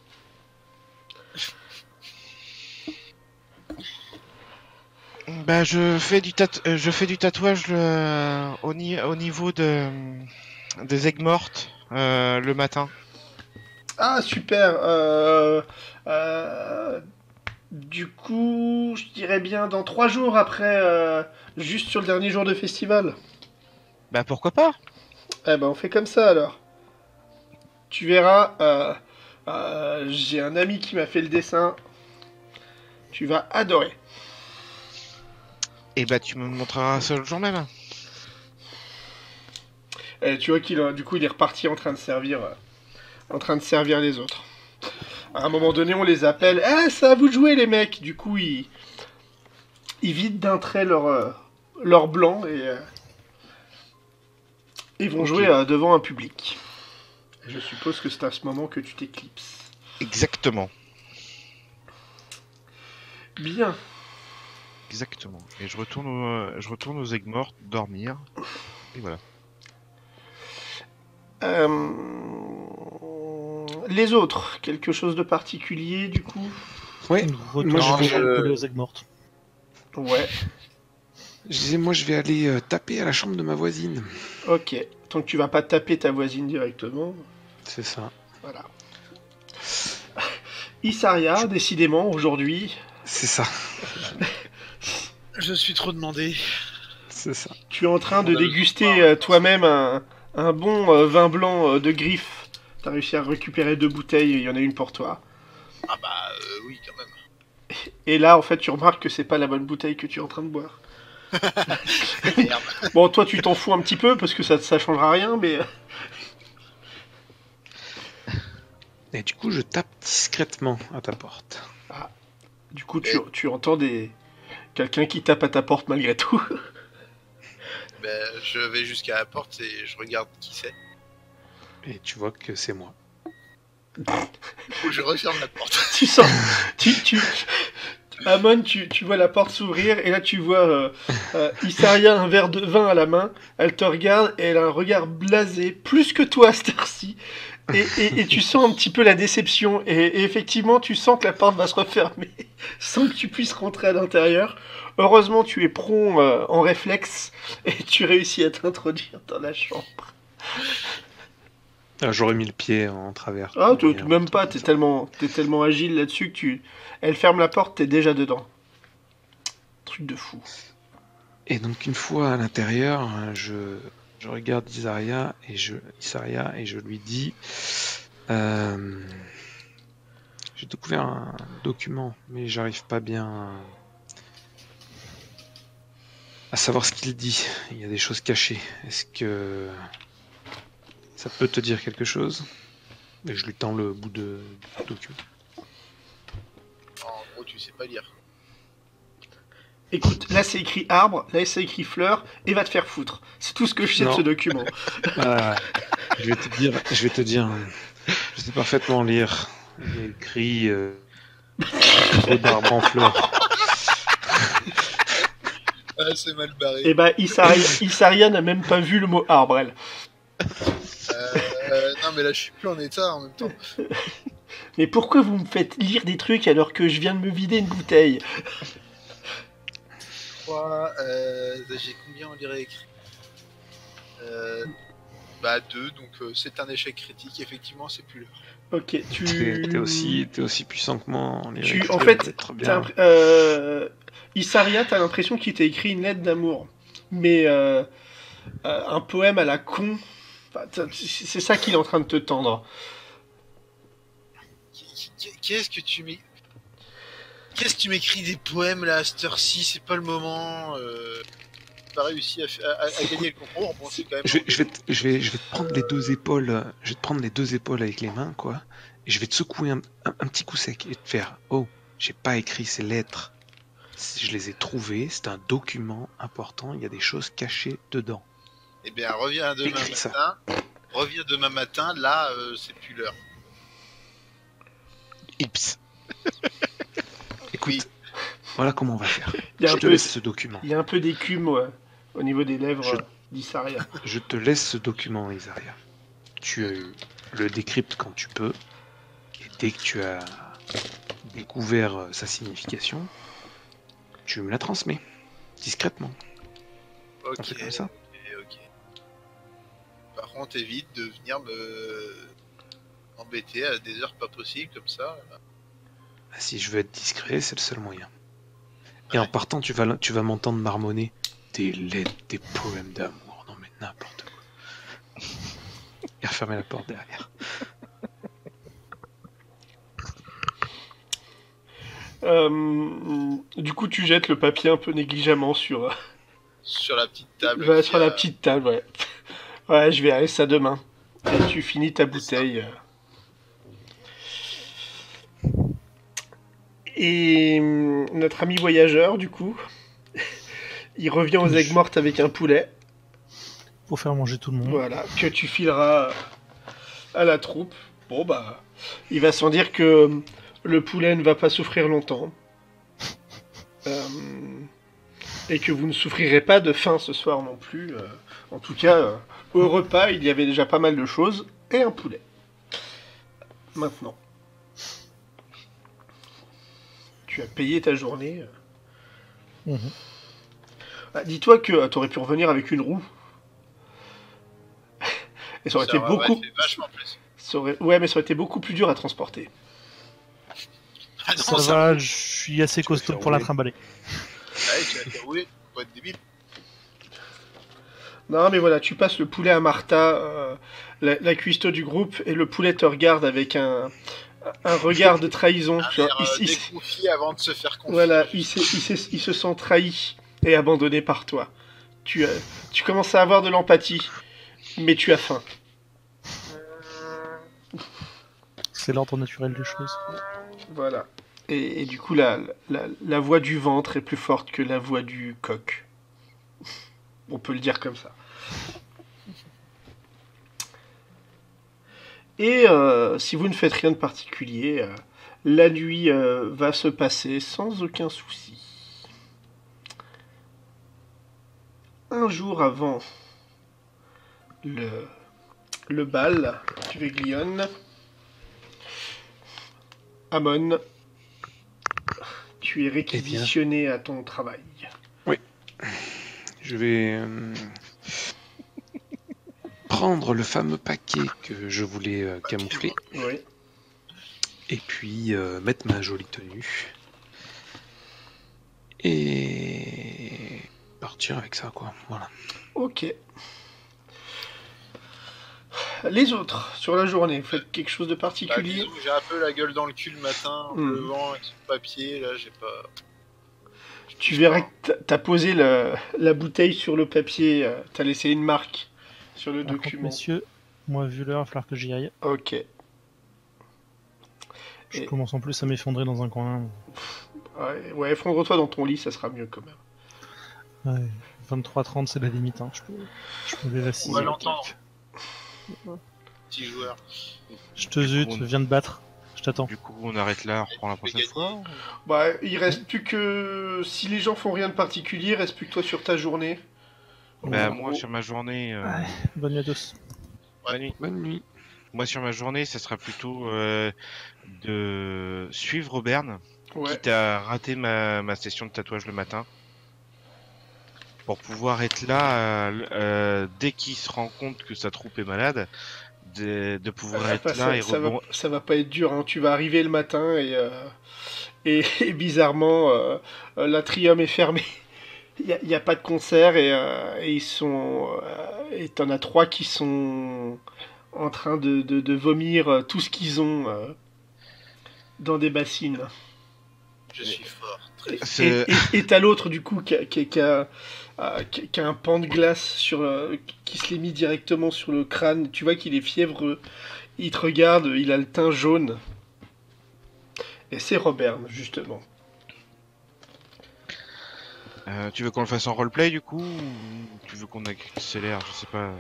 Bah, je fais du tatouage au niveau des aigues mortes le matin. Ah, super. Du coup, je dirais bien dans 3 jours après, juste sur le dernier jour de festival. Bah, pourquoi pas? Eh ben, on fait comme ça alors. Tu verras, j'ai un ami qui m'a fait le dessin. Tu vas adorer. Et bah, tu me montreras ça le jour même. Et tu vois du coup, il est reparti en train de servir les autres. À un moment donné, on les appelle. Eh, ça à vous de jouer, les mecs. Du coup, ils vident d'un trait leur blanc et ils vont Ok. jouer devant un public. Et je suppose que c'est à ce moment que tu t'éclipses. Exactement. Bien. Exactement. Et je retourne aux aigues mortes, dormir. Et voilà. Les autres, quelque chose de particulier du coup? Ouais, Nous moi, retournons je vais- couler aux aigues mortes. Ouais, je disais, moi je vais aller taper à la chambre de ma voisine. ok. Tant que tu vas pas taper ta voisine directement, C'est ça. voilà. Issaria, décidément, aujourd'hui, C'est ça. Je suis trop demandé. C'est ça. tu es en train de On a le déguster soir, toi-même un bon vin blanc de griffe. T'as réussi à récupérer 2 bouteilles, il y en a une pour toi. Ah bah oui, quand même. Et là, en fait, tu remarques que c'est pas la bonne bouteille que tu es en train de boire. Merde. Bon, toi, tu t'en fous un petit peu parce que ça changera rien, mais Et du coup, je tape discrètement à ta porte. du coup, tu entends quelqu'un qui tape à ta porte malgré tout. Ben, je vais jusqu'à la porte et je regarde qui c'est. Et tu vois que c'est moi. Du coup, je referme la porte. Tu sens. Amon, tu vois la porte s'ouvrir et là tu vois Issaria, un verre de vin à la main. Elle te regarde et elle a un regard blasé, plus que toi à cette heure-ci. Et tu sens un petit peu la déception. Et effectivement, tu sens que la porte va se refermer sans que tu puisses rentrer à l'intérieur. Heureusement, tu es prompt en réflexe et tu réussis à t'introduire dans la chambre. Ah, j'aurais mis le pied en travers. Ah, Pour rien, même un pas, truc t'es comme ça. tellement agile là-dessus que elle ferme la porte, t'es déjà dedans. Truc de fou. Et donc une fois à l'intérieur, je regarde Isaria et je lui dis j'ai découvert un document, mais j'arrive pas bien à savoir ce qu'il dit. Il y a des choses cachées. Est-ce que ça peut te dire quelque chose? Et je lui tends le bout du document. En gros, tu sais pas lire. Écoute, là c'est écrit arbre, là c'est écrit fleur, et va te faire foutre. C'est tout ce que je sais de Non. ce document. Ah, je vais te dire, je sais parfaitement lire. Il y a écrit trop d'arbres en fleurs. Ah, c'est mal barré. Et bah, Issaria n'a même pas vu le mot arbre, elle. Non, mais là, je suis plus en état en même temps. Mais pourquoi vous me faites lire des trucs alors que je viens de me vider une bouteille? 3, j'ai combien on dirait écrit 2, donc c'est un échec critique, effectivement, c'est plus l'heure. Ok, T'es aussi puissant que moi en lyrique. En fait, très bien. Issaria, t'as l'impression qu'il t'a écrit une lettre d'amour. Mais un poème à la con, enfin, c'est ça qu'il est en train de te tendre. Qu'est-ce que tu m'écris? Qu'est-ce que tu m'écris des poèmes là à cette heure-ci? C'est pas le moment. Pas réussi à gagner le concours. Bon, c'est quand même. Je vais te prendre les deux épaules. Je vais te prendre les deux épaules avec les mains, quoi. Et je vais te secouer un petit coup sec et te faire. Oh, j'ai pas écrit ces lettres. Je les ai trouvées. C'est un document important. Il y a des choses cachées dedans. Eh bien, reviens demain Écris ça. matin. Reviens demain matin. Là, c'est plus l'heure. Ips. Écoute, Oui. voilà comment on va faire. Il y a Je un te peu- laisse ce document. Il y a un peu d'écume au niveau des lèvres Je- d'Issaria. Je te laisse ce document, Isaria. Tu le décryptes quand tu peux. Et dès que tu as découvert sa signification, tu me la transmets. Discrètement. Ok. On fait comme ça. Ok. Par contre, évite de venir m'embêter à des heures pas possibles comme ça. Si je veux être discret, c'est le seul moyen. Et en partant, tu vas m'entendre marmonner des lettres, des poèmes d'amour. Non mais n'importe quoi. Et refermer la porte derrière. Du coup, tu jettes le papier un peu négligemment sur Sur la petite table. sur la petite table, ouais. Ouais, je verrai ça demain. Et tu finis ta bouteille. Et notre ami voyageur, du coup, il revient aux aigues mortes avec un poulet. Pour faire manger tout le monde. Voilà, que tu fileras à la troupe. Bon, bah, il va sans dire que le poulet ne va pas souffrir longtemps. Et que vous ne souffrirez pas de faim ce soir non plus. En tout cas, au repas, il y avait déjà pas mal de choses. Et un poulet. Maintenant. Tu as payé ta journée. Mhm. Ah, dis-toi que t'aurais pu revenir avec une roue. Et ça aurait été beaucoup. fait vachement plus. Ouais, mais ça aurait été beaucoup plus dur à transporter. Ah non, Ça ça va, je suis assez Tu vas costaud faire pour la rouler. trimballer. Ouais, tu vas te faire rouler. Faut pas être débile. Non, mais voilà, tu passes le poulet à Martha, la cuistot du groupe, et le poulet te regarde avec un regard de trahison. Un Genre, air déconfié avant de se faire confier. voilà, il se sent trahi et abandonné par toi. Tu commences à avoir de l'empathie, mais tu as faim. C'est l'ordre naturel des choses. Voilà. Et du coup, la voix du ventre est plus forte que la voix du coq. On peut le dire comme ça. Et si vous ne faites rien de particulier, la nuit va se passer sans aucun souci. Un jour avant le bal du Veglione, Amon, tu es réquisitionné à ton travail. Je vais prendre le fameux paquet que je voulais camoufler. Oui. Et puis mettre ma jolie tenue. Et partir avec ça, quoi. Voilà. Ok. Les autres, sur la journée, vous faites quelque chose de Bah, particulier? disons que j'ai un peu la gueule dans le cul le matin, en Hmm. me levant avec son papier, là, j'ai pas... Tu verras que t'as posé la bouteille sur le papier, t'as laissé une marque sur le Par contre, document. messieurs, moi, vu l'heure, il va falloir que j'y aille. Ok. Je Et- commence en plus à m'effondrer dans un coin. Ouais, effondre-toi dans ton lit, ça sera mieux quand même. Ouais, 23h30, c'est la limite. Hein. Je peux m'évacier. On va l'entendre. Petit joueur. Je te zute, viens te battre. Je t'attends. Du coup, on arrête là, on reprend la prochaine fois. Bah, il reste plus que... Si les gens font rien de particulier, il reste plus que toi sur ta journée. Bah, En moi, gros. sur ma journée, Bonne nuit à tous. Bonne nuit. Bonne nuit. Moi, sur ma journée, ça sera plutôt de suivre Auberne, Ouais. quitte à rater ma session de tatouage le matin, pour pouvoir être là dès qu'il se rend compte que sa troupe est malade, de pouvoir être là et ça va pas être dur, hein. Tu vas arriver le matin et bizarrement, l'atrium est fermé. Il y a pas de concert et ils sont. Et t'en as 3 qui sont en train de vomir tout ce qu'ils ont dans des bassines. Je suis fort. Très fort. C'est- Et t'as l'autre du coup qui a un pan de glace qui se l'est mis directement sur le crâne. Tu vois qu'il est fiévreux. Il te regarde, il a le teint jaune. Et c'est Robert, justement. Tu veux qu'on le fasse en roleplay du coup, ou tu veux qu'on accélère, je sais pas.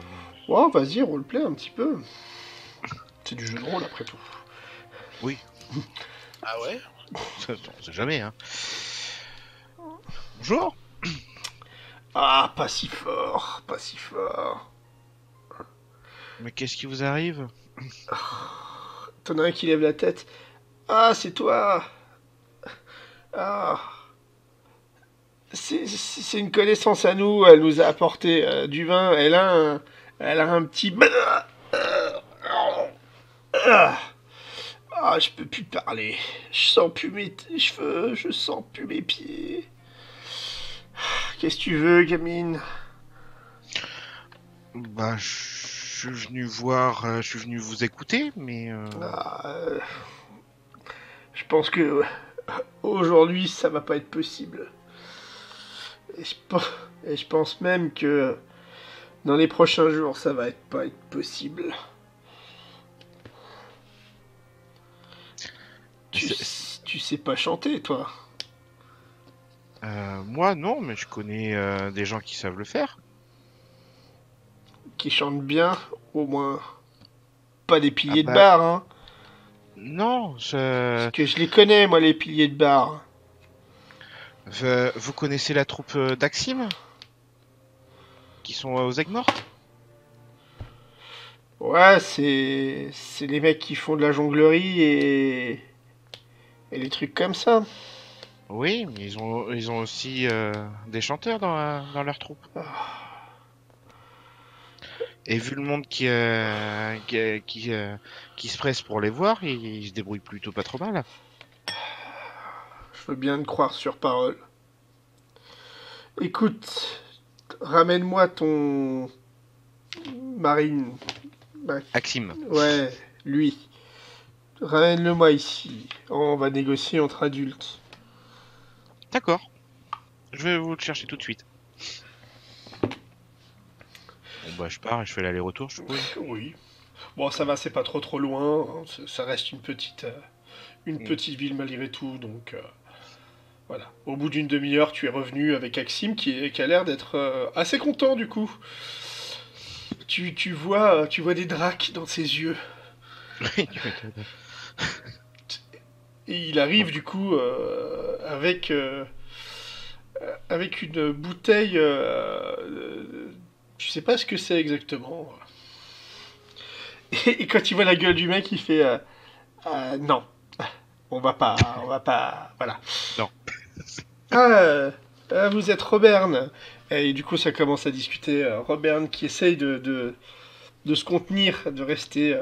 Ouais, vas-y, roleplay un petit peu. C'est du jeu de rôle après tout. Ah ouais? On sait jamais, hein. Bonjour. Ah, pas si fort, pas si fort. Mais qu'est-ce qui vous arrive? T'en as un qui lève la tête. Ah, c'est toi. Ah. C'est une connaissance à nous, elle nous a apporté du vin, elle a un petit... Ah, je peux plus parler, je sens plus mes cheveux, je sens plus mes pieds. Qu'est-ce que tu veux, gamine? Bah, je suis venu voir, je suis venu vous écouter, mais Ah, je pense que aujourd'hui ça va pas être possible. Et je pense même que dans les prochains jours ça va pas être possible. Tu sais pas chanter, toi? moi non, mais je connais des gens qui savent le faire. Qui chantent bien, au moins. Pas des piliers Ah bah, de bar, hein. Non, Parce que je les connais, moi, les piliers de bar. vous connaissez la troupe d'Axim, qui sont aux aigues mortes? Ouais, c'est les mecs qui font de la jonglerie et des trucs comme ça. Oui, mais ils ont aussi des chanteurs dans leur troupe. Et vu le monde qui se presse pour les voir, ils se débrouillent plutôt pas trop mal. Je veux bien te croire sur parole. Écoute, ramène-moi ton... Marine. Bah, Axim. ouais, lui. Ramène-le-moi ici. On va négocier entre adultes. D'accord. Je vais vous le chercher tout de suite. Bon bah je pars et je fais l'aller-retour, je suppose. Oui. Bon, ça va, c'est pas trop loin, hein. Ça reste une petite ville malgré tout, donc voilà. Au bout d'une demi-heure, tu es revenu avec Axim qui a l'air d'être assez content du coup. Tu vois des dracs dans ses yeux. Et il arrive du coup avec une bouteille. Tu sais pas ce que c'est exactement. Et quand il voit la gueule du mec, il fait non, on va pas, voilà. Non. Vous êtes Roberne. Et du coup, ça commence à discuter. Roberne qui essaye de se contenir, de rester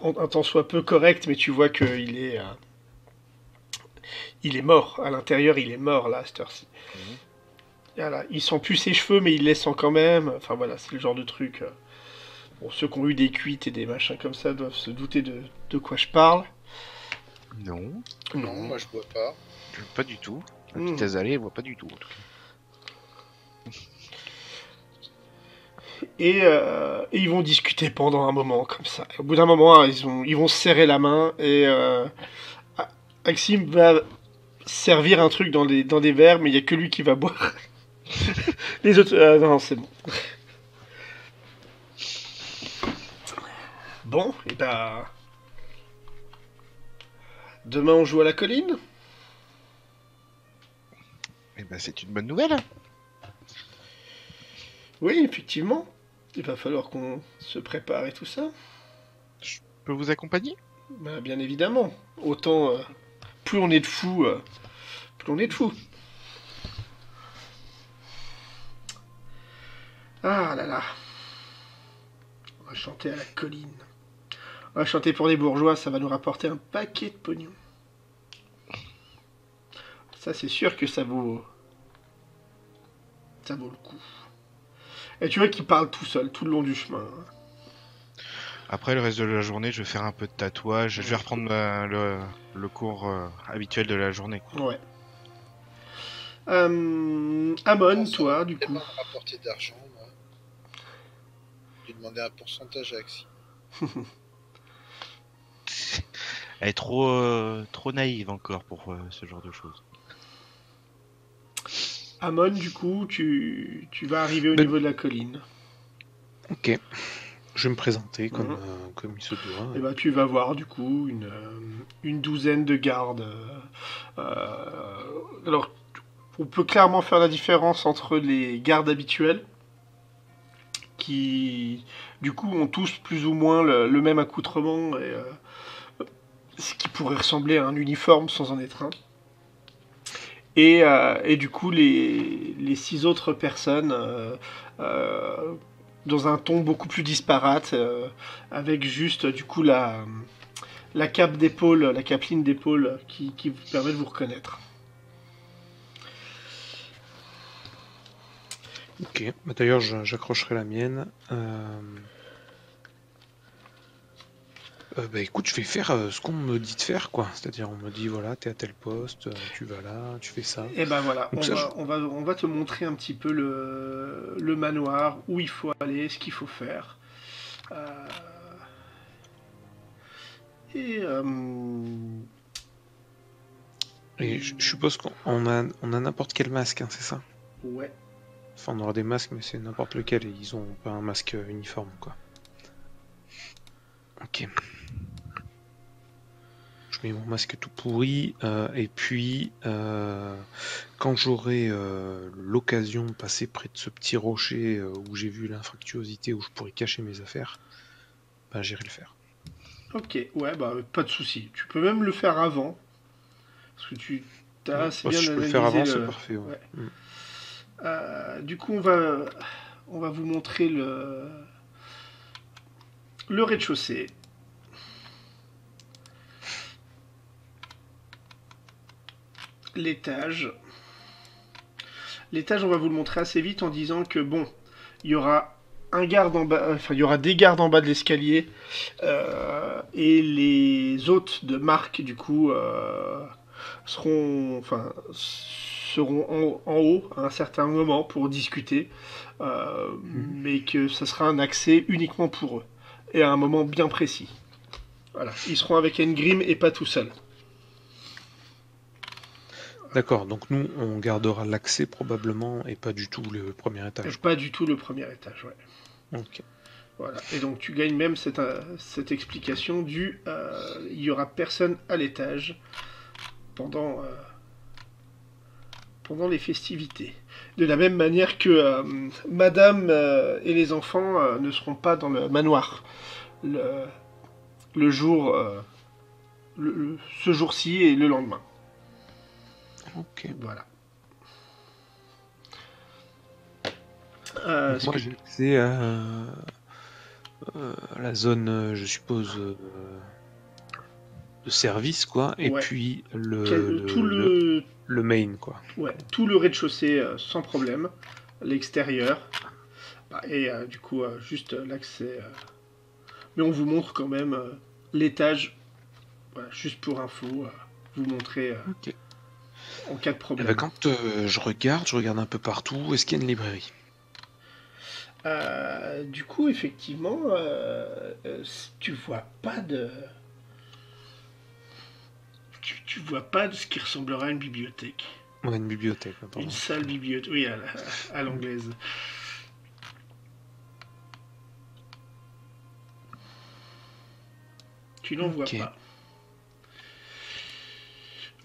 un tant soit peu correct, mais tu vois qu'il est, il est mort. À l'intérieur, il est mort là, à cette heure-ci. Voilà. Il sent plus ses cheveux, mais il les sent quand même. Enfin voilà, c'est le genre de truc. Bon, ceux qui ont eu des cuites et des machins comme ça doivent se douter de quoi je parle. Non, Non, moi je bois pas. pas du tout. La Mm. petite Azalée, elle voit pas du tout en tout cas. Et ils vont discuter pendant un moment comme ça. Et au bout d'un moment, ils vont se serrer la main et Maxime va servir un truc dans des verres, mais il y a que lui qui va boire. Les autres, non, c'est bon. Bon, et ben demain on joue à la colline. Eh ben c'est une bonne nouvelle. Oui, effectivement. Il va falloir qu'on se prépare et tout ça. Je peux vous accompagner? Bah, bien évidemment. Autant, plus on est de fous, plus on est de fous. Ah là là. On va chanter à la colline. On va chanter pour les bourgeois, ça va nous rapporter un paquet de pognon. Ça, c'est sûr que ça vaut le coup. Et tu vois qu'il parle tout seul, tout le long du chemin. Après, le reste de la journée, je vais faire un peu de tatouage. Je vais reprendre le cours habituel de la journée, quoi. Ouais. Amon, toi, du coup. Tellement rapporté d'argent, moi. J'ai demandé un pourcentage à Axie. Elle est trop naïve encore pour ce genre de choses. Amon, du coup, tu vas arriver au Ben- niveau de la colline. Ok. Je vais me présenter Mhm. comme il se doit. Et bah, tu vas voir, du coup, une douzaine de gardes. Alors, on peut clairement faire la différence entre les gardes habituels, qui, du coup, ont tous plus ou moins le même accoutrement, et, ce qui pourrait ressembler à un uniforme sans en être un. Et du coup, les 6 autres personnes, dans un ton beaucoup plus disparate, avec juste, du coup, la cape d'épaule, la capeline d'épaule qui vous permet de vous reconnaître. Ok. Bah, d'ailleurs, j'accrocherai la mienne. Bah écoute, je vais faire ce qu'on me dit de faire, quoi. C'est-à-dire, on me dit, voilà, t'es à tel poste, tu vas là, tu fais ça. Et ben voilà, Donc ça, on va te montrer un petit peu le manoir, où il faut aller, ce qu'il faut faire. Euh, et et je suppose qu'on a n'importe quel masque, hein, c'est ça? ouais. Enfin, on aura des masques, mais c'est n'importe lequel, et ils ont pas un masque uniforme, quoi. Ok. Je mets mon masque tout pourri, et puis quand j'aurai l'occasion de passer près de ce petit rocher où j'ai vu l'infractuosité, où je pourrais cacher mes affaires, ben j'irai le faire. Ok, ouais, bah pas de souci. Tu peux même le faire avant, parce que tu as Ouais. assez Bah, bien si je peux le faire analysé avant, c'est le. parfait. Ouais. Ouais. Mm. Du coup, on va vous montrer le rez-de-chaussée. L'étage. L'étage, on va vous le montrer assez vite en disant que bon, il y aura un garde en bas, enfin il y aura des gardes en bas de l'escalier, et les hôtes de Marc du coup seront en haut à un certain moment pour discuter, mais que ça sera un accès uniquement pour eux et à un moment bien précis. Voilà, ils seront avec Engrim et pas tout seuls. D'accord, donc nous on gardera l'accès probablement et pas du tout le premier Et étage. pas du tout le premier étage, ouais. Ok. Voilà. Et donc tu gagnes même cette explication du il y aura personne à l'étage pendant, pendant les festivités. De la même manière que Madame et les enfants ne seront pas dans le manoir le jour, ce jour-ci et le lendemain. Ok. Voilà. Donc moi j'ai accès à la zone, je suppose, de service, quoi, et Ouais. puis Tout le main, quoi. ouais, tout le rez-de-chaussée sans problème, l'extérieur, et du coup juste l'accès. Mais on vous montre quand même l'étage, voilà, juste pour info, vous montrer Ok. en cas de Et problème. ben, quand je regarde un peu partout, est-ce qu'il y a une librairie? Du coup, effectivement, tu vois pas de. Tu vois pas de ce qui ressemblera à une bibliothèque. Ouais, une bibliothèque, pardon. Une salle bibliothèque, oui, à l'anglaise. Tu n'en vois Ok. pas.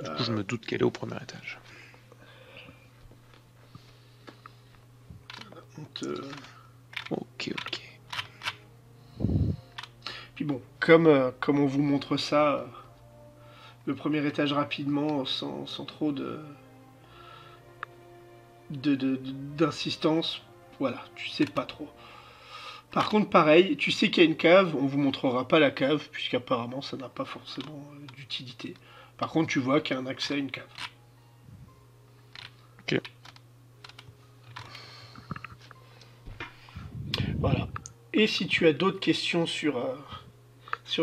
Du coup, je me doute qu'elle est au premier étage. On te... Ok, ok. comme on vous montre ça, le premier étage rapidement, sans trop d'insistance, voilà, tu sais pas trop. Par contre, pareil, tu sais qu'il y a une cave, on vous montrera pas la cave, puisqu'apparemment ça n'a pas forcément d'utilité. Par contre, tu vois qu'il y a un accès à une cave. Ok. Voilà. Et si tu as d'autres questions sur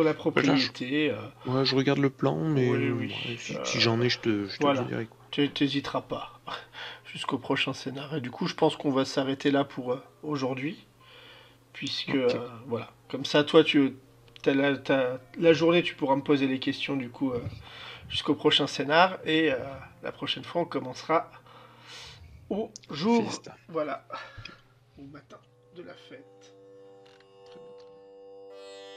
la propriété, Ouais, je regarde le plan, mais oui, oui. ouais, si j'en ai, je te voilà. le dirai, quoi. Tu n'hésiteras pas jusqu'au prochain scénario. Et du coup, je pense qu'on va s'arrêter là pour aujourd'hui, puisque Ok. voilà. Comme ça, toi, t'as la journée, tu pourras me poser les questions du coup jusqu'au prochain scénar, et la prochaine fois, on commencera au jour, Fiesta. voilà, au matin de la fête. Très bien, très bien.